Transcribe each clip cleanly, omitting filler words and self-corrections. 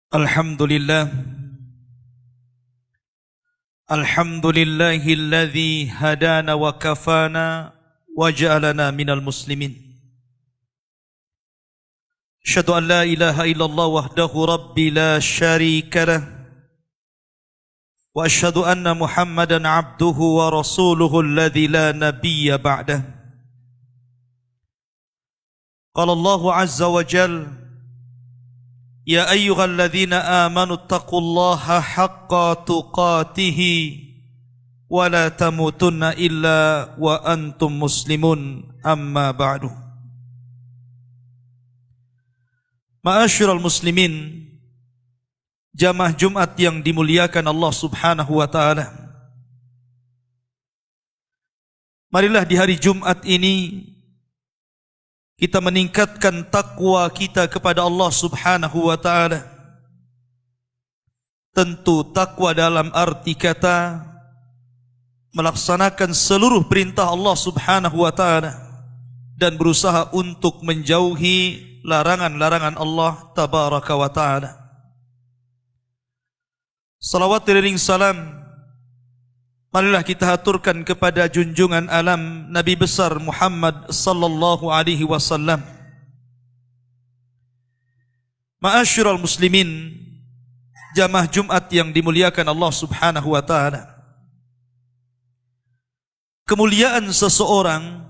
Alhamdulillah Alhamdulillahilladzi hadana wa kafana wa ja'alana minal muslimin. Asyhadu an la ilaha illallah wahdahu rabbi la syarika lah wa asyhadu anna Muhammadan abduhu wa rasuluhu alladzi la nabiyya ba'dah. Qala Allahu azza wa jalla Ya ayyuhalladzina amanu taqullaha haqqa tuqatihi wa la tamutunna illa wa antum muslimun amma ba'du. Ma'asyiral muslimin, jamaah Jumat yang dimuliakan Allah Subhanahu wa taala. Marilah di hari Jumat ini kita meningkatkan takwa kita kepada Allah Subhanahu wa taala. Tentu takwa dalam arti kata melaksanakan seluruh perintah Allah Subhanahu wa taala dan berusaha untuk menjauhi larangan-larangan Allah tabaraka wa taala. Salawat dan salam marilah kita haturkan kepada junjungan alam Nabi besar Muhammad sallallahu alaihi wasallam. Ma'asyiral muslimin, jamaah Jumat yang dimuliakan Allah Subhanahu wa taala. Kemuliaan seseorang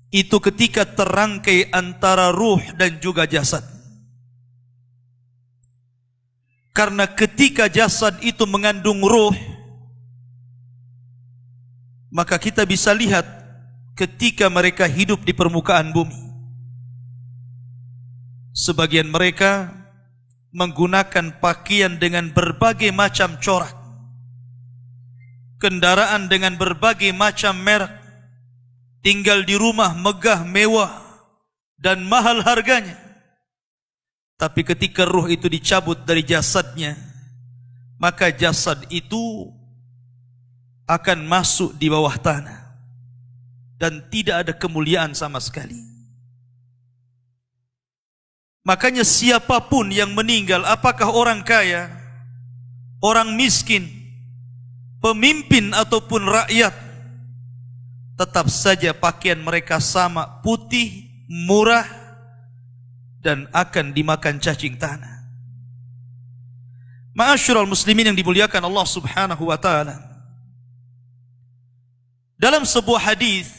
itu ketika terangkai antara ruh dan juga jasad. Karena ketika jasad itu mengandung ruh, maka kita bisa lihat ketika mereka hidup di permukaan bumi. Sebagian mereka menggunakan pakaian dengan berbagai macam corak, kendaraan dengan berbagai macam merek, tinggal di rumah megah mewah dan mahal harganya. Tapi ketika ruh itu dicabut dari jasadnya, maka jasad itu akan masuk di bawah tanah dan tidak ada kemuliaan sama sekali. Makanya siapapun yang meninggal, apakah orang kaya, orang miskin, pemimpin ataupun rakyat, tetap saja pakaian mereka sama, putih, murah, dan akan dimakan cacing tanah. Ma'asyiral muslimin yang dimuliakan Allah Subhanahu wa taala. Dalam sebuah hadis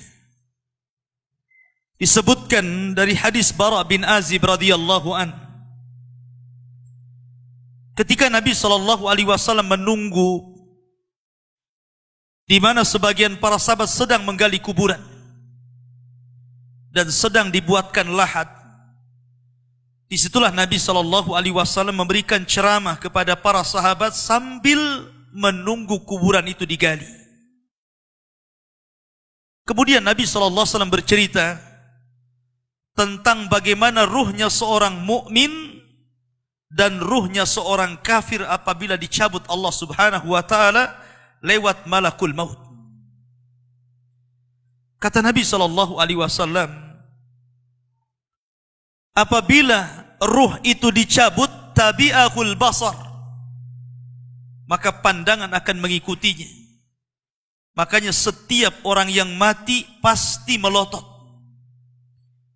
disebutkan dari hadis Bara bin Azib radhiyallahu an, ketika Nabi sallallahu alaihi wasallam menunggu di mana sebagian para sahabat sedang menggali kuburan dan sedang dibuatkan lahat, disitulah Nabi sallallahu alaihi wasallam memberikan ceramah kepada para sahabat sambil menunggu kuburan itu digali. Kemudian Nabi SAW bercerita tentang bagaimana ruhnya seorang mukmin dan ruhnya seorang kafir apabila dicabut Allah Subhanahu wa taala lewat malakul maut. Kata Nabi SAW, apabila ruh itu dicabut, tabi'ahul basar, maka pandangan akan mengikutinya. Makanya setiap orang yang mati pasti melotot.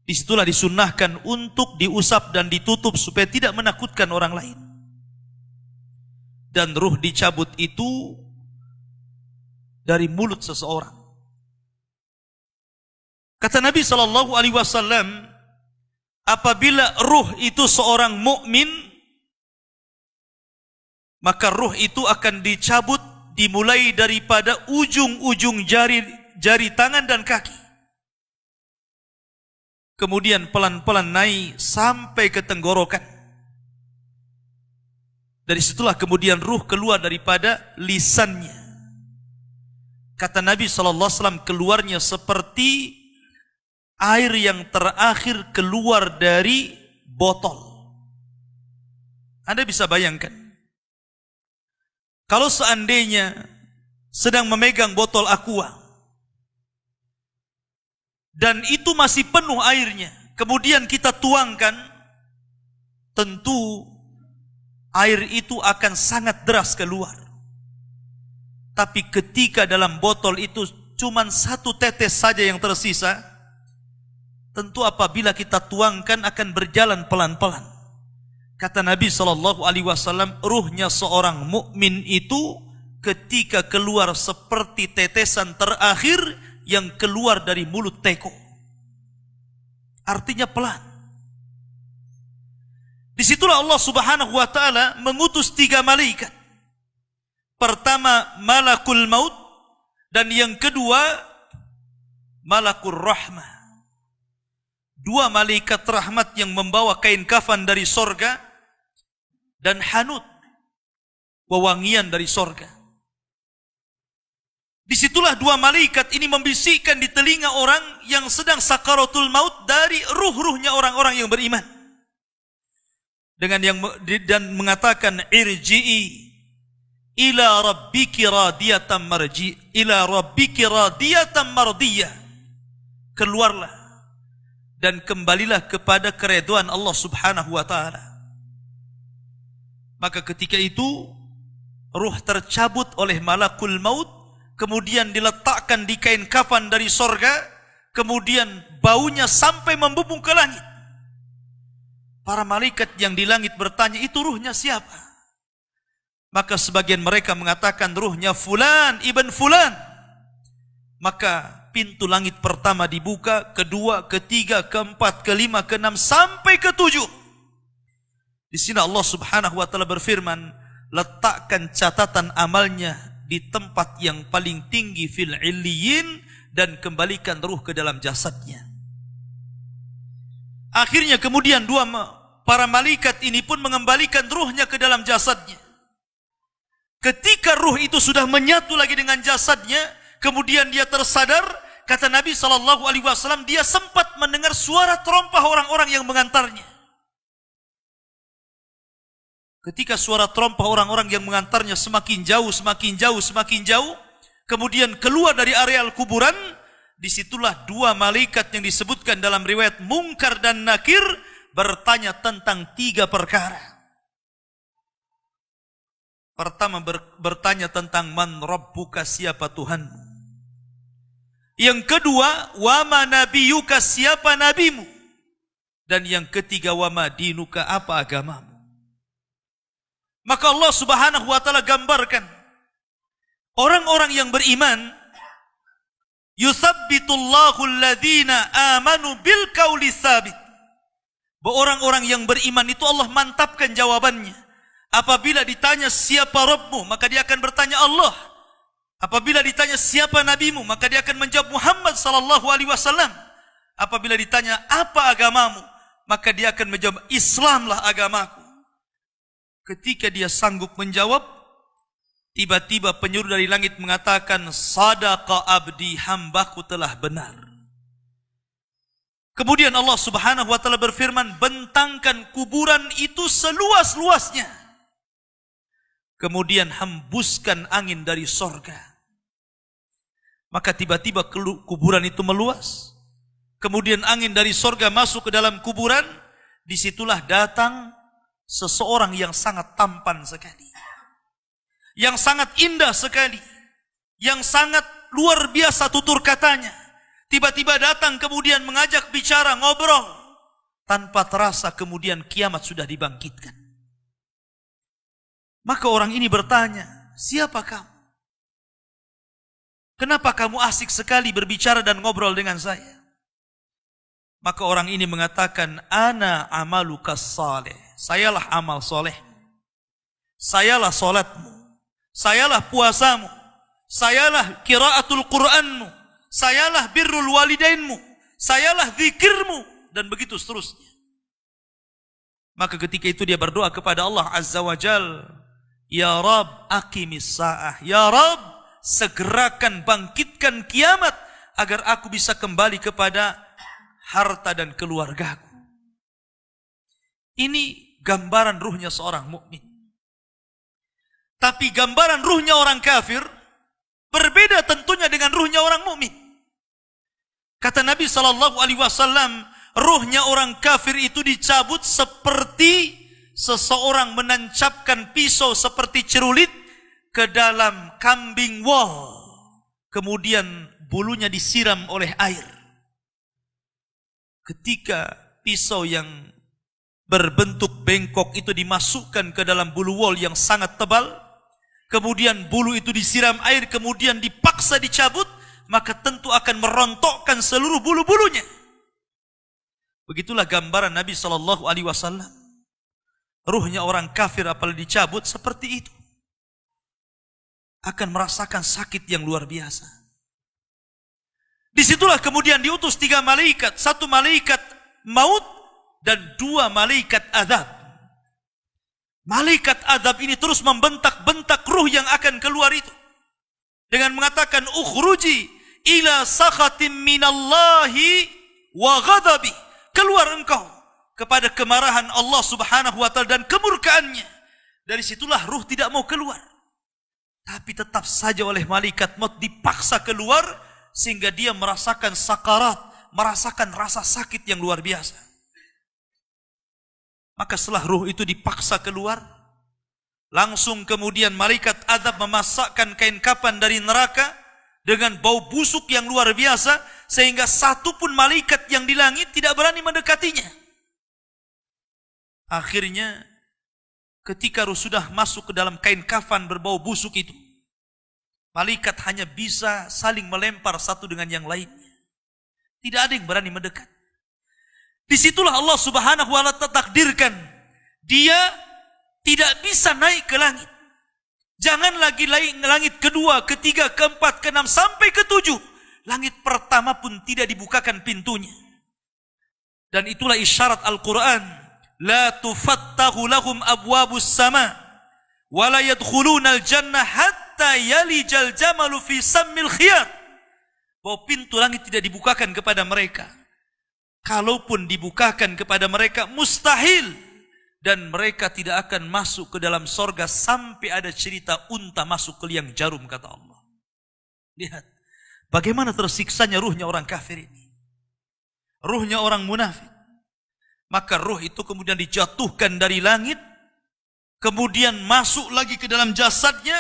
Disitulah disunnahkan untuk diusap dan ditutup supaya tidak menakutkan orang lain. Dan ruh dicabut itu dari mulut seseorang. Kata Nabi SAW, apabila ruh itu seorang mukmin, maka ruh itu akan dicabut dimulai daripada ujung-ujung jari tangan dan kaki. Kemudian pelan-pelan naik sampai ke tenggorokan. Dari situlah kemudian ruh keluar daripada lisannya. Kata Nabi SAW, keluarnya seperti air yang terakhir keluar dari botol. Anda bisa bayangkan, kalau seandainya sedang memegang botol aqua dan itu masih penuh airnya, kemudian kita tuangkan, tentu air itu akan sangat deras keluar. Tapi ketika dalam botol itu cuma 1 tetes saja yang tersisa, tentu apabila kita tuangkan akan berjalan pelan-pelan. Kata Nabi SAW, ruhnya seorang mukmin itu ketika keluar seperti tetesan terakhir yang keluar dari mulut teko. Artinya pelan. Disitulah Allah Subhanahu wa ta'ala mengutus 3 malaikat. Pertama malakul maut, dan yang kedua malakul rahmah. 2 malaikat rahmat yang membawa kain kafan dari sorga, dan hanut, wewangian dari sorga. Disitulah 2 malaikat ini membisikkan di telinga orang yang sedang sakaratul maut dari ruh-ruhnya orang-orang yang beriman. Dan mengatakan, irji'i ila rabbiki radiyatan marji, ila rabbiki radiyatan mardiyah. Keluarlah dan kembalilah kepada keridhaan Allah Subhanahu wa ta'ala. Maka ketika itu ruh tercabut oleh malakul maut, kemudian diletakkan di kain kafan dari sorga, kemudian baunya sampai membubung ke langit. Para malaikat yang di langit bertanya, itu ruhnya siapa? Maka sebagian mereka mengatakan ruhnya fulan ibn fulan. Maka pintu langit pertama dibuka, kedua, ketiga, keempat, kelima, keenam, sampai ke-7. Di sini Allah Subhanahu wa ta'ala berfirman, letakkan catatan amalnya di tempat yang paling tinggi fil illiyin, dan kembalikan ruh ke dalam jasadnya. Akhirnya kemudian para malaikat ini pun mengembalikan ruhnya ke dalam jasadnya. Ketika ruh itu sudah menyatu lagi dengan jasadnya, kemudian dia tersadar, kata Nabi SAW, dia sempat mendengar suara terompah orang-orang yang mengantarnya. Ketika suara terompah orang-orang yang mengantarnya semakin jauh, semakin jauh, semakin jauh, kemudian keluar dari areal kuburan, disitulah 2 malaikat yang disebutkan dalam riwayat Munkar dan Nakir bertanya tentang 3 perkara. Pertama bertanya tentang man rabbuka, siapa Tuhanmu. Yang kedua, wa ma nabiyuka, siapa nabimu. Dan yang ketiga, wa ma dinuka, apa agamamu. Maka Allah Subhanahu wa ta'ala gambarkan orang-orang yang beriman, yuthabbitullahu alladhina amanu bil qawli tsabit. Orang-orang yang beriman itu Allah mantapkan jawabannya. Apabila ditanya siapa Rabbmu, maka dia akan bertanya Allah. Apabila ditanya siapa nabimu, maka dia akan menjawab Muhammad sallallahu alaihi wasallam. Apabila ditanya apa agamamu, maka dia akan menjawab Islamlah agamaku. Ketika dia sanggup menjawab, tiba-tiba penyuruh dari langit mengatakan, sadaqa abdi, hambaku telah benar. Kemudian Allah Subhanahu wa ta'ala berfirman, bentangkan kuburan itu seluas-luasnya. Kemudian hembuskan angin dari sorga. Maka tiba-tiba kuburan itu meluas. Kemudian angin dari sorga masuk ke dalam kuburan. Disitulah datang seseorang yang sangat tampan sekali, yang sangat indah sekali, yang sangat luar biasa tutur katanya. Tiba-tiba datang kemudian mengajak bicara, ngobrol. Tanpa terasa kemudian kiamat sudah dibangkitkan. Maka orang ini bertanya, siapa kamu? Kenapa kamu asik sekali berbicara dan ngobrol dengan saya? Maka orang ini mengatakan, ana amaluka saleh. Sayalah amal soleh. Sayalah solatmu. Sayalah puasamu. Sayalah qiraatul Qur'anmu. Sayalah birrul walidainmu. Sayalah zikirmu. Dan begitu seterusnya. Maka ketika itu dia berdoa kepada Allah Azza wa Jal, ya Rab, aqimis sa'ah. Ya Rab, segerakan bangkitkan kiamat agar aku bisa kembali kepada harta dan keluargaku. Ini gambaran ruhnya seorang mukmin. Tapi gambaran ruhnya orang kafir berbeda tentunya dengan ruhnya orang mukmin. Kata Nabi SAW, ruhnya orang kafir itu dicabut seperti seseorang menancapkan pisau seperti cerulit ke dalam kambing wol, kemudian bulunya disiram oleh air. Ketika pisau yang berbentuk bengkok itu dimasukkan ke dalam bulu wol yang sangat tebal, kemudian bulu itu disiram air, kemudian dipaksa dicabut, maka tentu akan merontokkan seluruh bulu-bulunya. Begitulah gambaran Nabi SAW. Ruhnya orang kafir apalagi dicabut seperti itu, akan merasakan sakit yang luar biasa. Disitulah kemudian diutus 3 malaikat, 1 malaikat maut dan 2 malaikat azab. Malaikat azab ini terus membentak-bentak ruh yang akan keluar itu dengan mengatakan, ukhruji ila sakhatim minallahi wa ghadabi. Keluar engkau kepada kemarahan Allah Subhanahu wa taala dan kemurkaannya. Dari situlah ruh tidak mau keluar. Tapi tetap saja oleh malaikat maut dipaksa keluar sehingga dia merasakan sakarat, merasakan rasa sakit yang luar biasa. Maka setelah ruh itu dipaksa keluar, langsung kemudian malaikat azab memasakkan kain kafan dari neraka dengan bau busuk yang luar biasa, sehingga satu pun malaikat yang di langit tidak berani mendekatinya. Akhirnya ketika ruh sudah masuk ke dalam kain kafan berbau busuk itu, malaikat hanya bisa saling melempar satu dengan yang lainnya. Tidak ada yang berani mendekat. Disitulah Allah Subhanahu wa ta'ala takdirkan dia tidak bisa naik ke langit. Jangan lagi langit kedua, ketiga, keempat, keenam, sampai ketujuh. Langit pertama pun tidak dibukakan pintunya. Dan itulah isyarat Al-Quran. La tufattahu lahum abwabus sama. Wa la yadkhuluna al-jannah hatta yalijal jamalu fi sammil khiyar. Bahwa pintu langit tidak dibukakan kepada mereka. Kalaupun dibukakan kepada mereka, mustahil. Dan mereka tidak akan masuk ke dalam sorga sampai ada cerita unta masuk ke liang jarum, kata Allah. Lihat bagaimana tersiksanya ruhnya orang kafir ini, ruhnya orang munafik. Maka ruh itu kemudian dijatuhkan dari langit, kemudian masuk lagi ke dalam jasadnya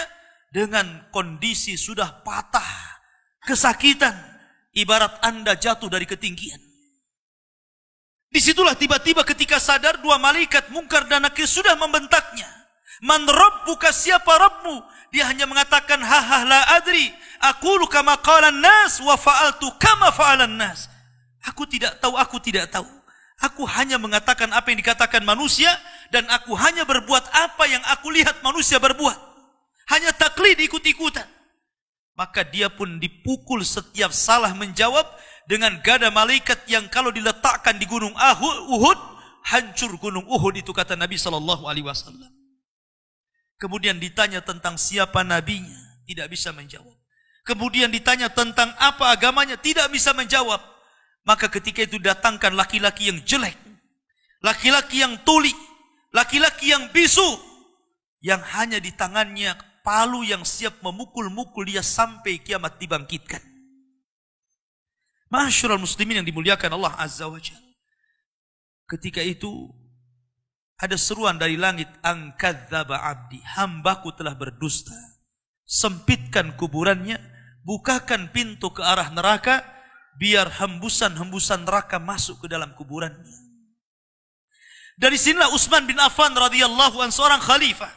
dengan kondisi sudah patah, kesakitan, ibarat Anda jatuh dari ketinggian. Disitulah tiba-tiba ketika sadar, 2 malaikat Munkar dan Nakir sudah membentaknya. Man rabbuka, siapa Rabbmu? Dia hanya mengatakan, ha la adri, aqulu kama qalan nas wa fa'altu kama fa'alan nas. Aku tidak tahu, aku tidak tahu. Aku hanya mengatakan apa yang dikatakan manusia, dan aku hanya berbuat apa yang aku lihat manusia berbuat. Hanya taklid, ikut-ikutan. Maka dia pun dipukul setiap salah menjawab dengan gada malaikat yang kalau diletakkan di gunung Uhud, hancur gunung Uhud itu, kata Nabi SAW. Kemudian ditanya tentang siapa nabinya, tidak bisa menjawab. Kemudian ditanya tentang apa agamanya, tidak bisa menjawab. Maka ketika itu datangkan laki-laki yang jelek, laki-laki yang tuli, laki-laki yang bisu, yang hanya di tangannya palu yang siap memukul-mukul dia sampai kiamat dibangkitkan. Ma'asyiral muslimin yang dimuliakan Allah Azza wa Jalla. Ketika itu ada seruan dari langit, an kadzdzaba abdi, hambaku telah berdusta. Sempitkan kuburannya, bukakan pintu ke arah neraka, biar hembusan-hembusan neraka masuk ke dalam kuburannya. Dari sinilah Utsman bin Affan radhiyallahu anhu, seorang khalifah,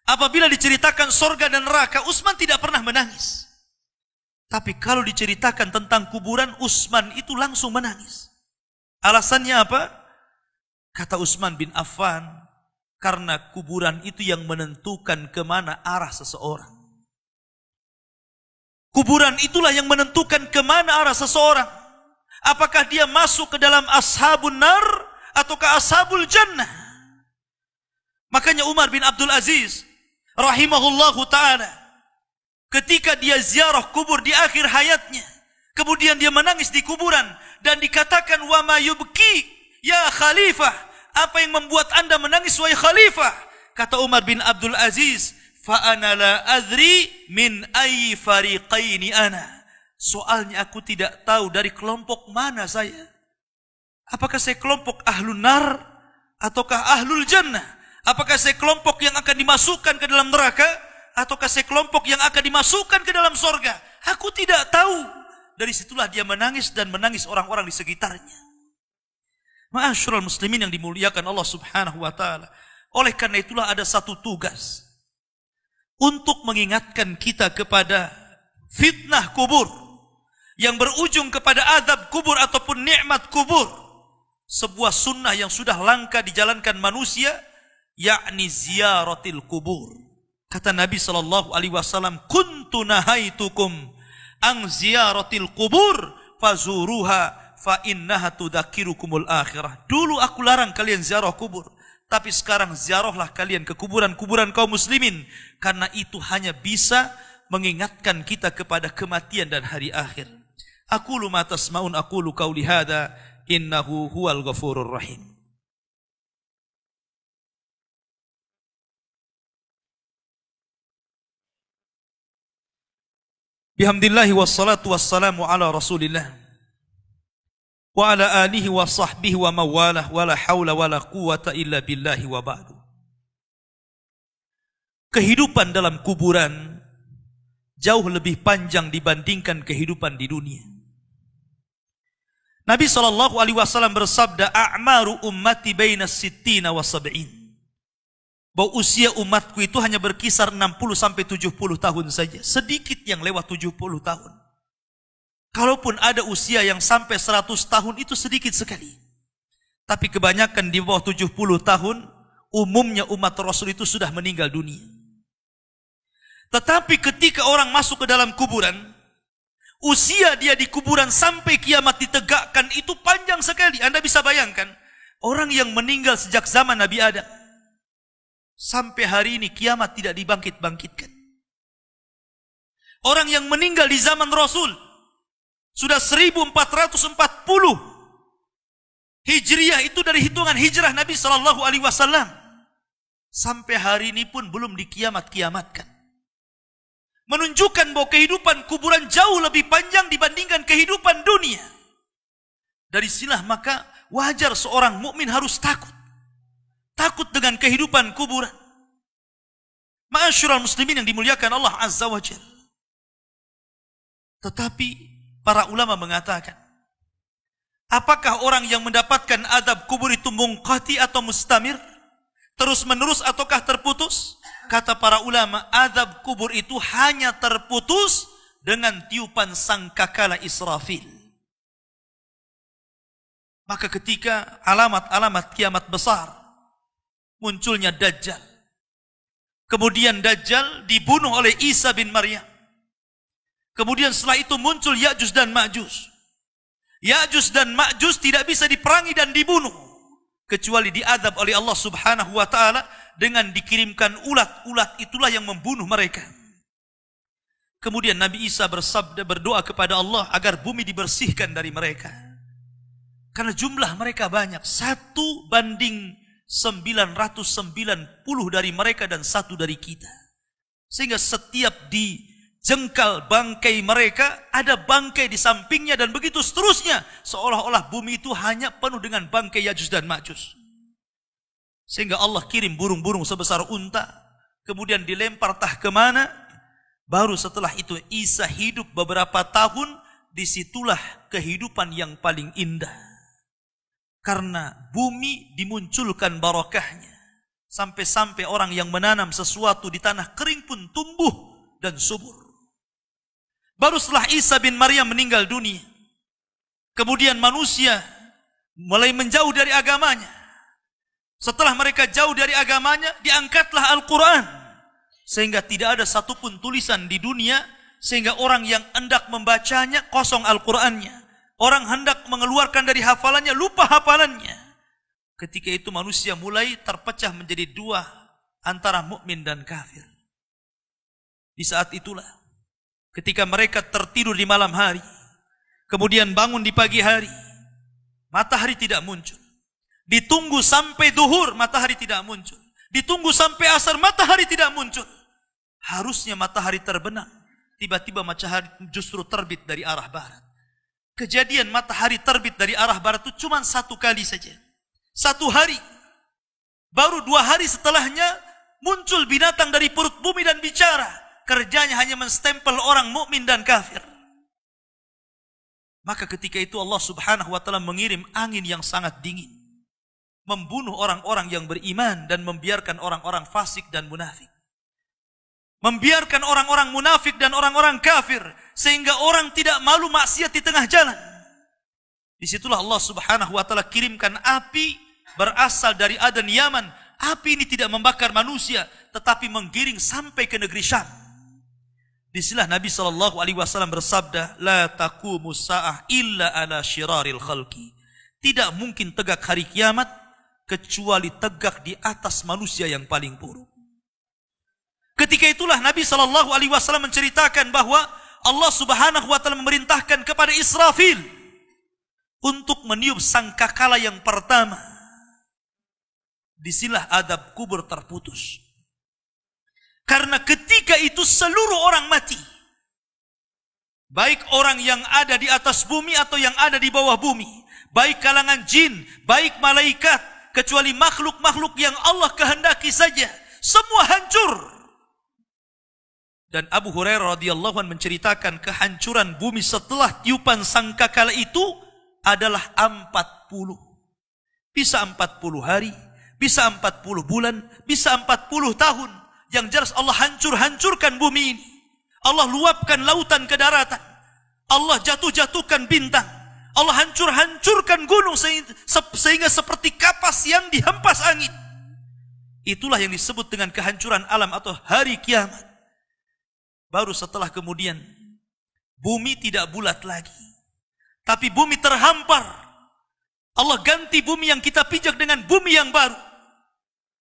apabila diceritakan surga dan neraka, Utsman tidak pernah menangis. Tapi kalau diceritakan tentang kuburan, Utsman itu langsung menangis. Alasannya apa? Kata Utsman bin Affan, karena kuburan itu yang menentukan kemana arah seseorang. Kuburan itulah yang menentukan kemana arah seseorang. Apakah dia masuk ke dalam ashabun nar ataukah ashabul jannah. Makanya Umar bin Abdul Aziz rahimahullahu ta'ala, ketika dia ziarah kubur di akhir hayatnya, kemudian dia menangis di kuburan dan dikatakan, wa ma yubki ya khalifah, apa yang membuat anda menangis wahai khalifah? Kata Umar bin Abdul Aziz, fa ana la adri min ayyi fariqaini ana, soalnya aku tidak tahu dari kelompok mana saya. Apakah saya kelompok ahlun nar ataukah ahlul jannah? Apakah saya kelompok yang akan dimasukkan ke dalam neraka, ataukah saya kelompok yang akan dimasukkan ke dalam sorga? Aku tidak tahu. Dari situlah dia menangis dan menangis orang-orang di sekitarnya. Ma'asyiral muslimin yang dimuliakan Allah Subhanahu wa taala. Oleh karena itulah ada satu tugas untuk mengingatkan kita kepada fitnah kubur yang berujung kepada azab kubur ataupun nikmat kubur. Sebuah sunnah yang sudah langka dijalankan manusia, yakni ziyaratil kubur. Kata Nabi SAW, kuntu nahaitukum ang ziyaratil kubur fazuruha fa innaha tudzakirukumul akhirah. Dulu aku larang kalian ziarah kubur, tapi sekarang ziarahlah kalian ke kuburan-kuburan kaum muslimin, karena itu hanya bisa mengingatkan kita kepada kematian dan hari akhir. Aqulu ma tasma'un, aqulu qauli hadza, innahu huwal ghafurur rahim. Bihamdillahi wassalatu wassalamu ala rasulillah wa ala alihi wa sahbihi wa mawalah wa la hawla wa la quwata illa billahi wa ba'du. Kehidupan dalam kuburan jauh lebih panjang dibandingkan kehidupan di dunia. Nabi SAW bersabda, a'maru ummati baina sittina wa sab'in. Bahwa usia umatku itu hanya berkisar 60 sampai 70 tahun saja. Sedikit yang lewat 70 tahun. Kalaupun ada usia yang sampai 100 tahun itu sedikit sekali. Tapi kebanyakan di bawah 70 tahun, umumnya umat Rasul itu sudah meninggal dunia. Tetapi ketika orang masuk ke dalam kuburan, usia dia di kuburan sampai kiamat ditegakkan itu panjang sekali. Anda bisa bayangkan, orang yang meninggal sejak zaman Nabi Adam sampai hari ini kiamat tidak dibangkit-bangkitkan. Orang yang meninggal di zaman Rasul sudah 1440 Hijriah, itu dari hitungan hijrah Nabi SAW. Sampai hari ini pun belum dikiamat-kiamatkan. Menunjukkan bahwa kehidupan kuburan jauh lebih panjang dibandingkan kehidupan dunia. Dari sinilah maka wajar seorang mukmin harus takut. Takut dengan kehidupan kuburan. Ma'asyiral muslimin yang dimuliakan Allah Azza wa Jalla. Tetapi para ulama mengatakan, apakah orang yang mendapatkan azab kubur itu munqati atau mustamir? Terus menerus ataukah terputus? Kata para ulama, azab kubur itu hanya terputus dengan tiupan sangkakala Israfil. Maka ketika alamat-alamat kiamat besar, munculnya Dajjal. Kemudian Dajjal dibunuh oleh Isa bin Maryam. Kemudian setelah itu muncul Ya'juj dan Ma'juj. Ya'juj dan Ma'juj tidak bisa diperangi dan dibunuh, kecuali diazab oleh Allah Subhanahu wa ta'ala dengan dikirimkan ulat-ulat, itulah yang membunuh mereka. Kemudian Nabi Isa bersabda, berdoa kepada Allah agar bumi dibersihkan dari mereka. Karena jumlah mereka banyak, 1 banding 990 dari mereka dan 1 dari kita. Sehingga setiap dijengkal bangkai mereka, ada bangkai di sampingnya dan begitu seterusnya. Seolah-olah bumi itu hanya penuh dengan bangkai Ya'juj dan Ma'juj. Sehingga Allah kirim burung-burung sebesar unta, kemudian dilempar entah kemana. Baru setelah itu Isa hidup beberapa tahun, disitulah kehidupan yang paling indah. Karena bumi dimunculkan barakahnya. Sampai-sampai orang yang menanam sesuatu di tanah kering pun tumbuh dan subur. Baru setelah Isa bin Maryam meninggal dunia, kemudian manusia mulai menjauh dari agamanya. Setelah mereka jauh dari agamanya, diangkatlah Al-Quran. Sehingga tidak ada satupun tulisan di dunia, sehingga orang yang hendak membacanya kosong Al-Qurannya. Orang hendak mengeluarkan dari hafalannya, lupa hafalannya. Ketika itu manusia mulai terpecah menjadi 2 antara mukmin dan kafir. Di saat itulah, ketika mereka tertidur di malam hari, kemudian bangun di pagi hari, matahari tidak muncul. Ditunggu sampai duhur, matahari tidak muncul. Ditunggu sampai asar, matahari tidak muncul. Harusnya matahari terbenam, tiba-tiba matahari justru terbit dari arah barat. Kejadian matahari terbit dari arah barat itu cuma 1 kali saja. 1 hari. Baru 2 hari setelahnya muncul binatang dari perut bumi dan bicara. Kerjanya hanya menstempel orang mukmin dan kafir. Maka ketika itu Allah Subhanahu wa taala mengirim angin yang sangat dingin, membunuh orang-orang yang beriman dan membiarkan orang-orang fasik dan munafik. Membiarkan orang-orang munafik dan orang-orang kafir sehingga orang tidak malu maksiat di tengah jalan. Disitulah Allah Subhanahu wa taala kirimkan api berasal dari Aden Yaman. Api ini tidak membakar manusia tetapi menggiring sampai ke negeri Syam. Disinilah Nabi SAW bersabda, la taqumus sa'ah illa ala syiraril khalqi. Tidak mungkin tegak hari kiamat kecuali tegak di atas manusia yang paling buruk. Ketika itulah Nabi SAW menceritakan bahwa Allah Subhanahu wa taala memerintahkan kepada Israfil untuk meniup sangkakala yang pertama. Disinilah adab kubur terputus. Karena ketika itu seluruh orang mati. Baik orang yang ada di atas bumi atau yang ada di bawah bumi. Baik kalangan jin, baik malaikat. Kecuali makhluk-makhluk yang Allah kehendaki saja. Semua hancur. Dan Abu Hurairah radhiyallahu anhu menceritakan kehancuran bumi setelah tiupan sangkakala itu adalah 40. Bisa 40 hari, bisa 40 bulan, bisa 40 tahun. Yang jelas Allah hancurkan bumi ini. Allah luapkan lautan ke daratan. Allah jatuhkan bintang. Allah hancurkan gunung sehingga seperti kapas yang dihempas angin. Itulah yang disebut dengan kehancuran alam atau hari kiamat. Baru setelah kemudian bumi tidak bulat lagi. Tapi bumi terhampar. Allah ganti bumi yang kita pijak dengan bumi yang baru.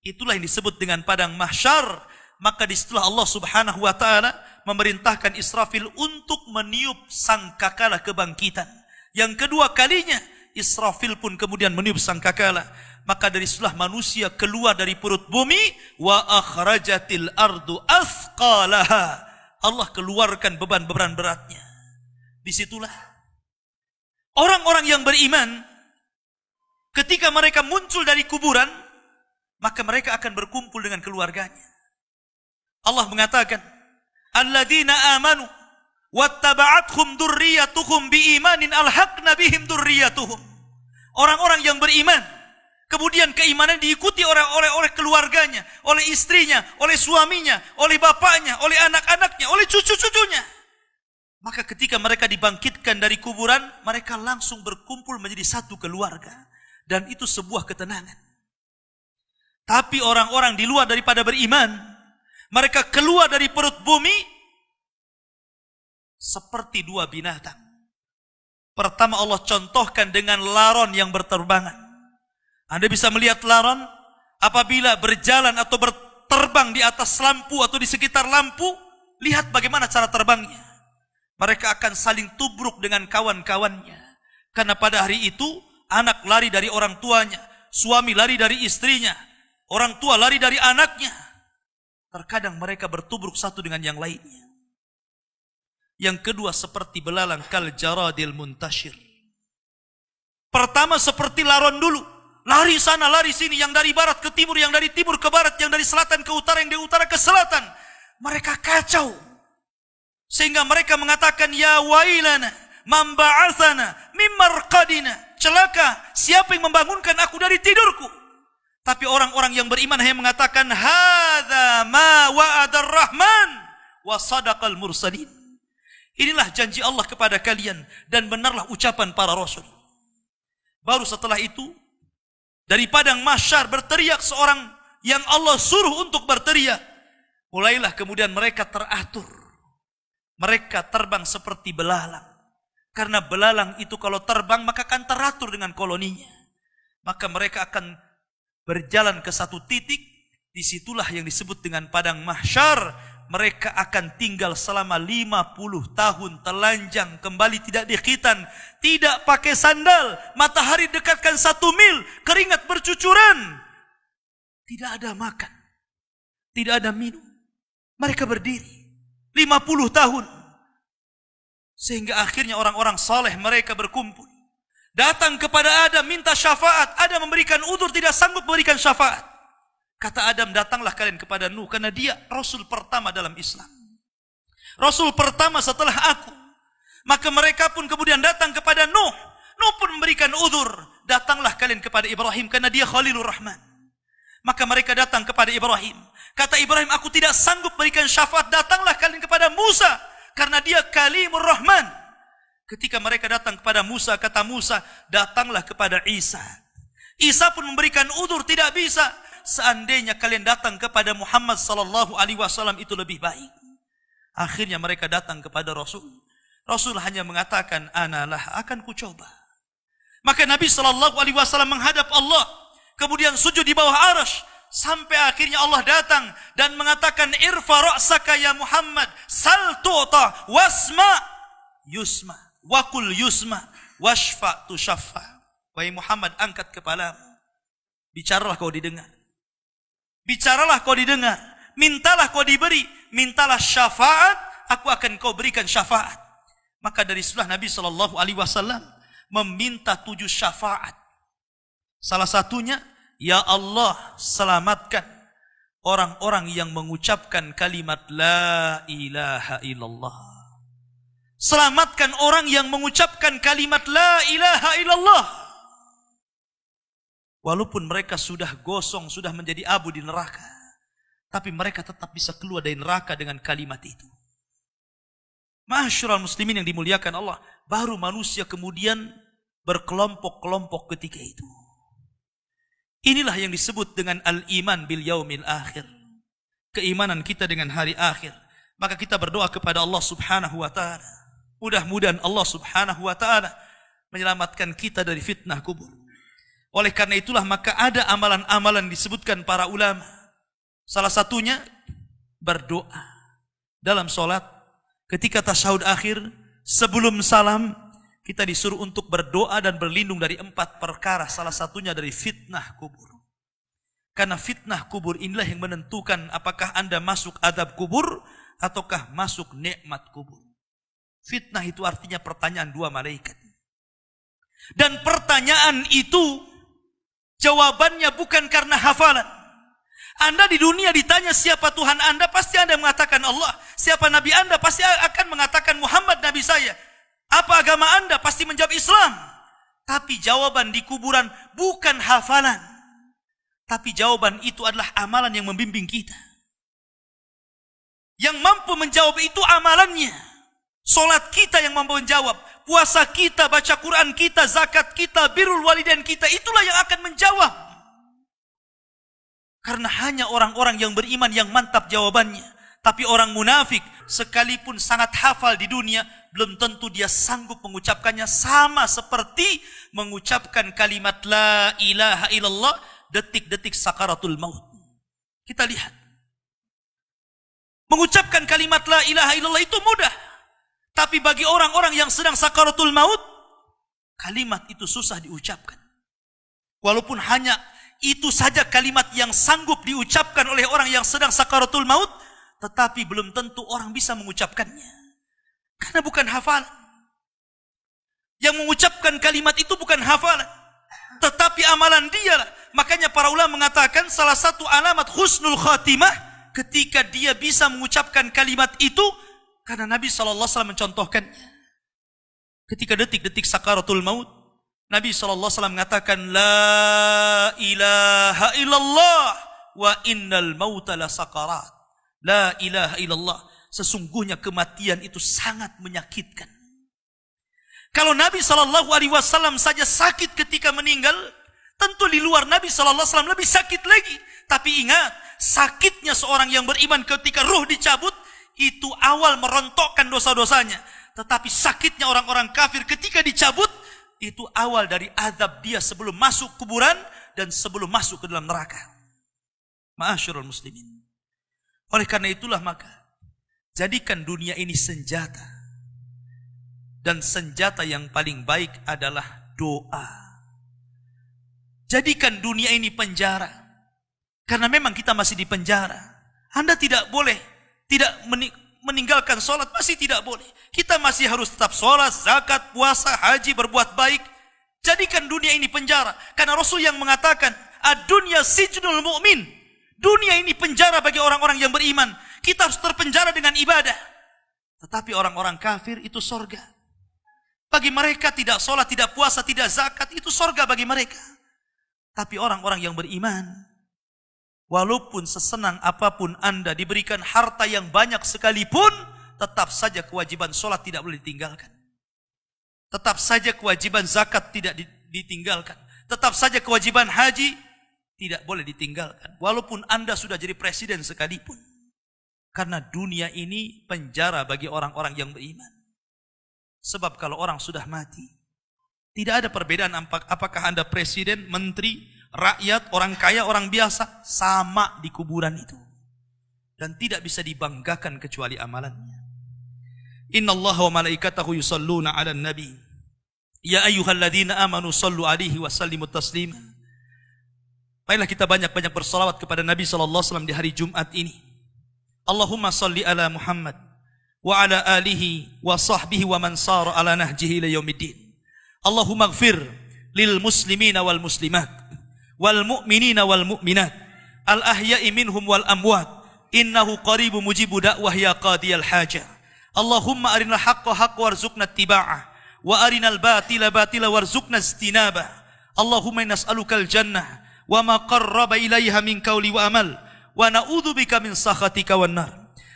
Itulah yang disebut dengan padang mahsyar. Maka disitulah Allah Subhanahu wa taala memerintahkan Israfil untuk meniup sangkakala kebangkitan. Yang kedua kalinya Israfil pun kemudian meniup sangkakala. Maka dari situlah manusia keluar dari perut bumi. Wa akhrajatil ardu athqalaha. Allah keluarkan beban-beban beratnya. Disitulah orang-orang yang beriman ketika mereka muncul dari kuburan, maka mereka akan berkumpul dengan keluarganya. Allah mengatakan, alladzina amanu wattaba'athum dzurriyyatuhum biimanin alhaqna bihim dzurriyyatuhum. Orang-orang yang beriman, kemudian keimanan diikuti oleh keluarganya, oleh istrinya, oleh suaminya, oleh bapaknya, oleh anak-anaknya, oleh cucu-cucunya. Maka ketika mereka dibangkitkan dari kuburan, mereka langsung berkumpul menjadi satu keluarga. Dan itu sebuah ketenangan. Tapi orang-orang di luar daripada beriman, mereka keluar dari perut bumi seperti 2 binatang. Pertama Allah contohkan dengan laron yang berterbangan. Anda bisa melihat laron apabila berjalan atau berterbang di atas lampu atau di sekitar lampu. Lihat bagaimana cara terbangnya. Mereka akan saling tubruk dengan kawan-kawannya. Karena pada hari itu anak lari dari orang tuanya, suami lari dari istrinya, orang tua lari dari anaknya. Terkadang mereka bertubruk satu dengan yang lainnya. Yang kedua seperti belalang kal jaradil muntashir. Pertama seperti laron dulu. Lari sana, lari sini. Yang dari barat ke timur, yang dari timur ke barat, yang dari selatan ke utara, yang dari utara ke selatan. Mereka kacau. Sehingga mereka mengatakan, ya wailana, man ba'athana, mim marqadina. Celaka, siapa yang membangunkan aku dari tidurku? Tapi orang-orang yang beriman hanya mengatakan, hadza ma wa'adar rahman wa sadaqal mursalin. Inilah janji Allah kepada kalian dan benarlah ucapan para rasul. Baru setelah itu, dari padang mahsyar berteriak seorang yang Allah suruh untuk berteriak. Mulailah kemudian mereka teratur. Mereka terbang seperti belalang. Karena belalang itu kalau terbang maka akan teratur dengan koloninya. Maka mereka akan berjalan ke satu titik. Disitulah yang disebut dengan padang mahsyar. Mereka akan tinggal selama 50 tahun telanjang, kembali tidak dikhitan, tidak pakai sandal, matahari dekatkan 1 mil, keringat bercucuran. Tidak ada makan, tidak ada minum. Mereka berdiri 50 tahun. Sehingga akhirnya orang-orang saleh mereka berkumpul. Datang kepada Adam minta syafaat. Adam memberikan udzur, tidak sanggup memberikan syafaat. Kata Adam, datanglah kalian kepada Nuh, karena dia Rasul pertama dalam Islam. Rasul pertama setelah aku. Maka mereka pun kemudian datang kepada Nuh. Nuh pun memberikan uzur. Datanglah kalian kepada Ibrahim, karena dia Khalilur Rahman. Maka mereka datang kepada Ibrahim. Kata Ibrahim, aku tidak sanggup berikan syafaat. Datanglah kalian kepada Musa, karena dia Kalimur Rahman. Ketika mereka datang kepada Musa, kata Musa, datanglah kepada Isa. Isa pun memberikan uzur, tidak bisa. Seandainya kalian datang kepada Muhammad sallallahu alaihi wasallam itu lebih baik. Akhirnya mereka datang kepada Rasul. Rasul hanya mengatakan, analah, akan kucoba. Maka Nabi sallallahu alaihi wasallam menghadap Allah, kemudian sujud di bawah arsy, sampai akhirnya Allah datang dan mengatakan, irfa ra'saka ya Muhammad, sal tu'ta, wasma yusma, wakul yusma, washfa tushaffa. Wahai Muhammad, angkat kepalamu, bicaralah kau didengar. Bicaralah kau didengar, mintalah kau diberi, mintalah syafaat, aku akan kau berikan syafaat. Maka dari setelah Nabi sallallahu alaihi wasallam meminta 7 syafaat. Salah satunya, ya Allah, selamatkan orang-orang yang mengucapkan kalimat la ilaha illallah. Selamatkan orang yang mengucapkan kalimat la ilaha illallah. Walaupun mereka sudah gosong, sudah menjadi abu di neraka, tapi mereka tetap bisa keluar dari neraka dengan kalimat itu. Ma'asyiral muslimin yang dimuliakan Allah, baru manusia kemudian berkelompok-kelompok ketika itu. Inilah yang disebut dengan al-iman bil yaumil akhir. Keimanan kita dengan hari akhir. Maka kita berdoa kepada Allah subhanahu wa ta'ala. Mudah-mudahan Allah subhanahu wa ta'ala menyelamatkan kita dari fitnah kubur. Oleh karena itulah maka ada amalan-amalan disebutkan para ulama. Salah satunya berdoa dalam solat. Ketika tasyahud akhir, sebelum salam, kita disuruh untuk berdoa dan berlindung dari 4 perkara. Salah satunya dari fitnah kubur. Karena fitnah kubur inilah yang menentukan apakah Anda masuk adab kubur ataukah masuk nikmat kubur. Fitnah itu artinya pertanyaan 2 malaikat. Dan pertanyaan itu jawabannya bukan karena hafalan. Anda di dunia ditanya siapa Tuhan Anda, pasti Anda mengatakan Allah. Siapa Nabi Anda, pasti akan mengatakan Muhammad Nabi saya. Apa agama Anda, pasti menjawab Islam. Tapi jawaban di kuburan bukan hafalan. Tapi jawaban itu adalah amalan yang membimbing kita. Yang mampu menjawab itu amalannya. Solat kita yang mampu menjawab. Puasa kita, baca Quran kita, zakat kita, birrul walidain kita, itulah yang akan menjawab. Karena hanya orang-orang yang beriman yang mantap jawabannya. Tapi orang munafik, sekalipun sangat hafal di dunia, belum tentu dia sanggup mengucapkannya, sama seperti mengucapkan kalimat la ilaha illallah detik-detik sakaratul maut. Kita lihat. Mengucapkan kalimat la ilaha illallah itu mudah. Tapi bagi orang-orang yang sedang sakaratul maut, kalimat itu susah diucapkan. Walaupun hanya itu saja kalimat yang sanggup diucapkan oleh orang yang sedang sakaratul maut, tetapi belum tentu orang bisa mengucapkannya. Karena bukan hafalan. Yang mengucapkan kalimat itu bukan hafalan, tetapi amalan dialah. Makanya para ulama mengatakan salah satu alamat husnul khatimah ketika dia bisa mengucapkan kalimat itu, karena Nabi SAW mencontohkannya. Ketika detik-detik sakaratul maut, Nabi SAW mengatakan, la ilaha illallah wa innal mauta la sakarat. La ilaha illallah. Sesungguhnya kematian itu sangat menyakitkan. Kalau Nabi SAW saja sakit ketika meninggal, tentu di luar Nabi SAW lebih sakit lagi. Tapi ingat, sakitnya seorang yang beriman ketika ruh dicabut, itu awal merontokkan dosa-dosanya. Tetapi sakitnya orang-orang kafir ketika dicabut, itu awal dari azab dia sebelum masuk kuburan dan sebelum masuk ke dalam neraka. Ma'asyiral muslimin. Oleh karena itulah maka, jadikan dunia ini senjata. Dan senjata yang paling baik adalah doa. Jadikan dunia ini penjara. Karena memang kita masih di penjara. Anda tidak boleh tidak meninggalkan sholat, masih tidak boleh. Kita masih harus tetap sholat, zakat, puasa, haji, berbuat baik. Jadikan dunia ini penjara. Karena Rasul yang mengatakan, ad-dunya sijnul mu'min. Dunia ini penjara bagi orang-orang yang beriman. Kita harus terpenjara dengan ibadah. Tetapi orang-orang kafir itu sorga. Bagi mereka tidak sholat, tidak puasa, tidak zakat, itu sorga bagi mereka. Tapi orang-orang yang beriman, walaupun sesenang apapun Anda diberikan harta yang banyak sekalipun, tetap saja kewajiban sholat tidak boleh ditinggalkan. Tetap saja kewajiban zakat tidak ditinggalkan. Tetap saja kewajiban haji tidak boleh ditinggalkan. Walaupun Anda sudah jadi presiden sekalipun. Karena dunia ini penjara bagi orang-orang yang beriman. Sebab kalau orang sudah mati, tidak ada perbedaan apakah Anda presiden, menteri, rakyat, orang kaya, orang biasa, sama di kuburan itu. Dan tidak bisa dibanggakan kecuali amalannya. Inna Allah wa malaikatahu yusalluna ala nabi. Ya ayyuhalladzina amanu sallu alaihi wa sallimu taslima. Baiklah kita banyak-banyak bersalawat kepada Nabi SAW di hari Jumat ini. Allahumma salli ala Muhammad wa ala alihi wa sahbihi wa man sara ala nahjihi ila yaumiddin. Allahumma ighfir lil muslimina wal muslimat wal mu'minina wal mu'minat al ahya'i minhum wal amwat innahu qaribu mujibu da'wah ya qadiyal hajah. Allahumma arinal haqqa haqqa warzuqna ittiba'ah wa arinal batila batila warzuqna istinabah. Allahumma nas'alukal jannah wa ma qarraba ilaiha min qawli wa amal wa na'udzubika min sakhatika wan nar.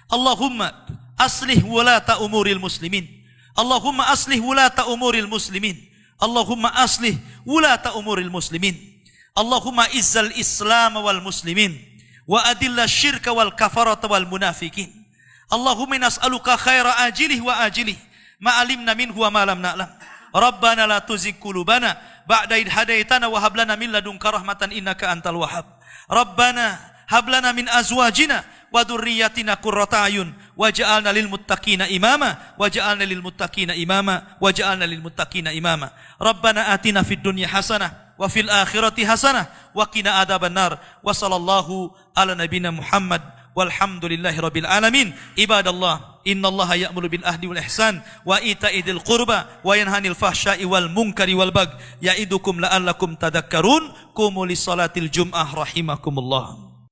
Allahumma aslih wulata umuril muslimin. Allahumma aslih wulata umuril muslimin. Allahumma aslih wulata umuril muslimin. Allahumma izzal islam wal muslimin wa adilla syirka wal kafarata wal munafikin. Allahumma nas'aluka khaira ajilih wa ajilih ma alimna minhu wa ma lam na'lam. Rabbana la tuzigh qulubana ba'da idh hadaitana wa hab lana min ladunka rahmatan innaka antal wahhab. Rabbana hab lana min azwajina wa dhurriyyatina qurrata ayun waj'alna lil muttaqina imama waj'alna lil muttaqina imama waj'alna lil muttaqina imama. Rabbana atina fid dunya hasanah wa fil akhirati hasanah wa qina adzabannar. Wa sallallahu ala nabiyyina Muhammad walhamdulillahi rabbil alamin. Ibadallah, innallaha ya'muru bil ahdi wal ihsan wa ita'i dzil qurba wa yanhanil fahsya'i wal munkari wal bagh ya'idukum la'allakum tadhakkarun. Qumu lis salatil jum'ah rahimakumullah.